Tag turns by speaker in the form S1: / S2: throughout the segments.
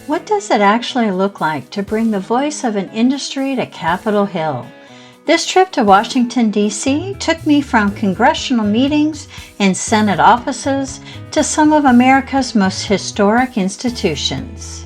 S1: What does it actually look like to bring the voice of an industry to Capitol Hill? This trip to Washington, D.C. took me from congressional meetings and Senate offices to some of America's most historic institutions.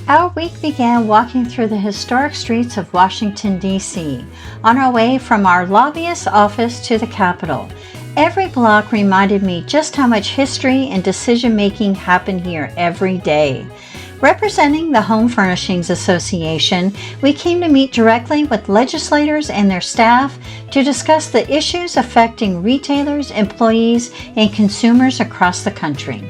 S1: Our week began walking through the historic streets of Washington, D.C., on our way from our lobbyist office to the Capitol. Every block reminded me just how much history and decision-making happen here every day. Representing the Home Furnishings Association, we came to meet directly with legislators and their staff to discuss the issues affecting retailers, employees, and consumers across the country.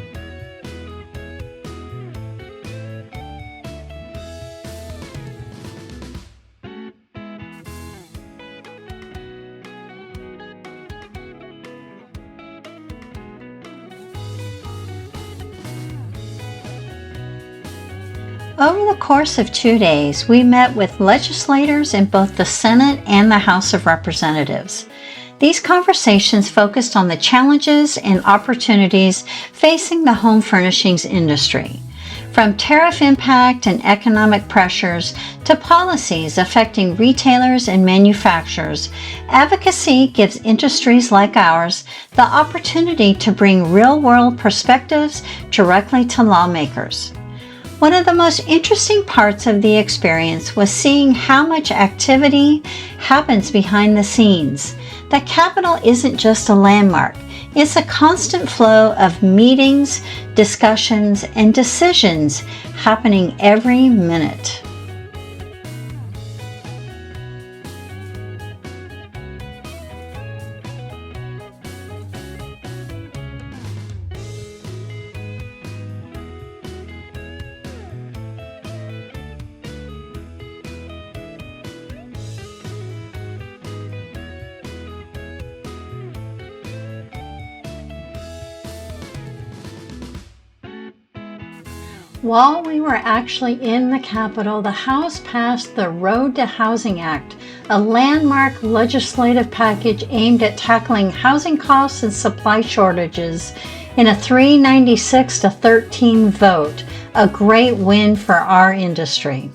S1: Over the course of 2 days, we met with legislators in both the Senate and the House of Representatives. These conversations focused on the challenges and opportunities facing the home furnishings industry. From tariff impact and economic pressures to policies affecting retailers and manufacturers, advocacy gives industries like ours the opportunity to bring real-world perspectives directly to lawmakers. One of the most interesting parts of the experience was seeing how much activity happens behind the scenes. The Capitol isn't just a landmark, it's a constant flow of meetings, discussions, and decisions happening every minute. While we were actually in the Capitol, the House passed the Road to Housing Act, a landmark legislative package aimed at tackling housing costs and supply shortages in a 396-13 vote, a great win for our industry.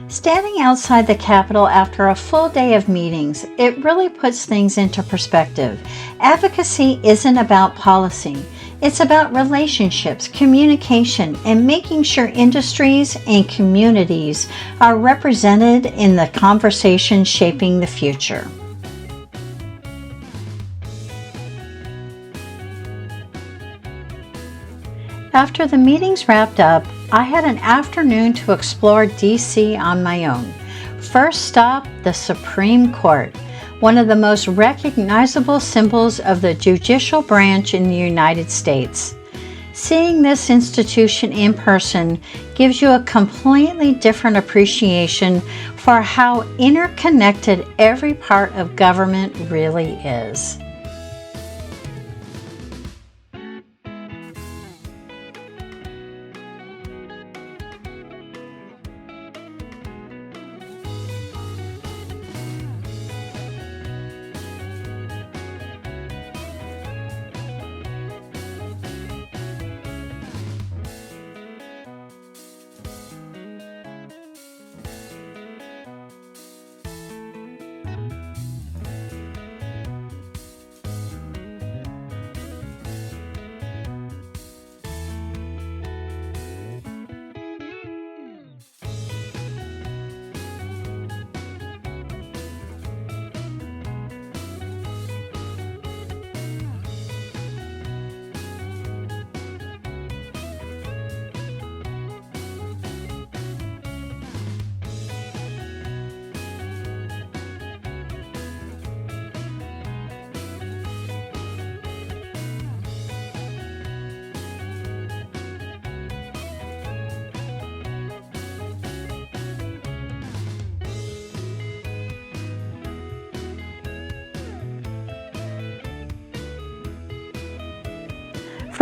S1: Standing outside the Capitol after a full day of meetings, it really puts things into perspective. Advocacy isn't about policy. It's about relationships, communication, and making sure industries and communities are represented in the conversation shaping the future. After the meetings wrapped up, I had an afternoon to explore DC on my own. First stop, the Supreme Court, one of the most recognizable symbols of the judicial branch in the United States. Seeing this institution in person gives you a completely different appreciation for how interconnected every part of government really is.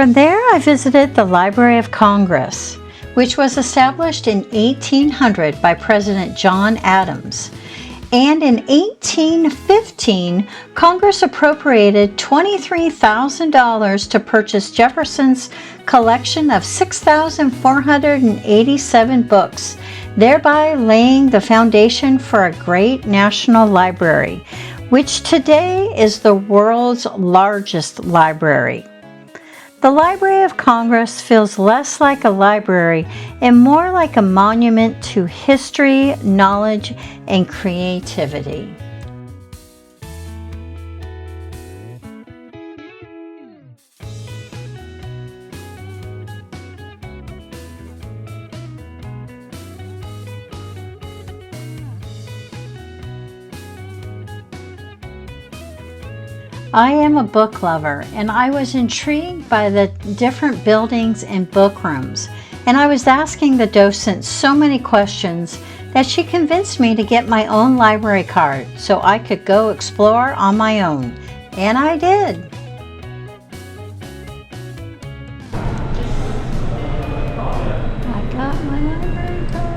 S1: From there, I visited the Library of Congress, which was established in 1800 by President John Adams. And in 1815, Congress appropriated $23,000 to purchase Jefferson's collection of 6,487 books, thereby laying the foundation for a great national library, which today is the world's largest library. The Library of Congress feels less like a library and more like a monument to history, knowledge, and creativity. I am a book lover, and I was intrigued by the different buildings and book rooms, and I was asking the docent so many questions that she convinced me to get my own library card so I could go explore on my own, and I did. I got my library card.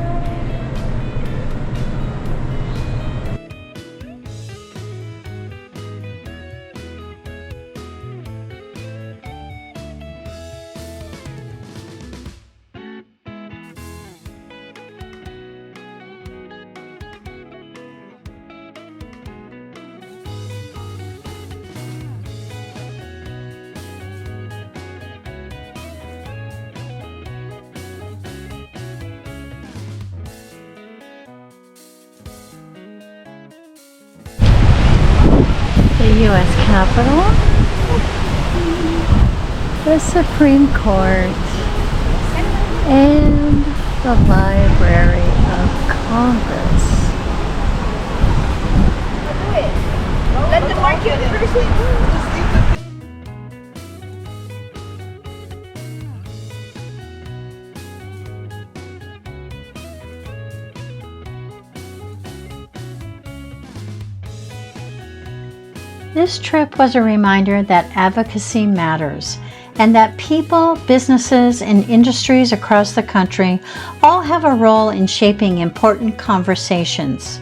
S1: The U.S. Capitol, the Supreme Court, and the Library of Congress.
S2: Let the market person.
S1: This trip was a reminder that advocacy matters and that people, businesses, and industries across the country all have a role in shaping important conversations.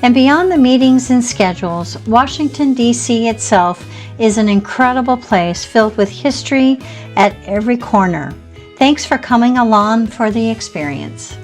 S1: And beyond the meetings and schedules, Washington, D.C. itself is an incredible place filled with history at every corner. Thanks for coming along for the experience.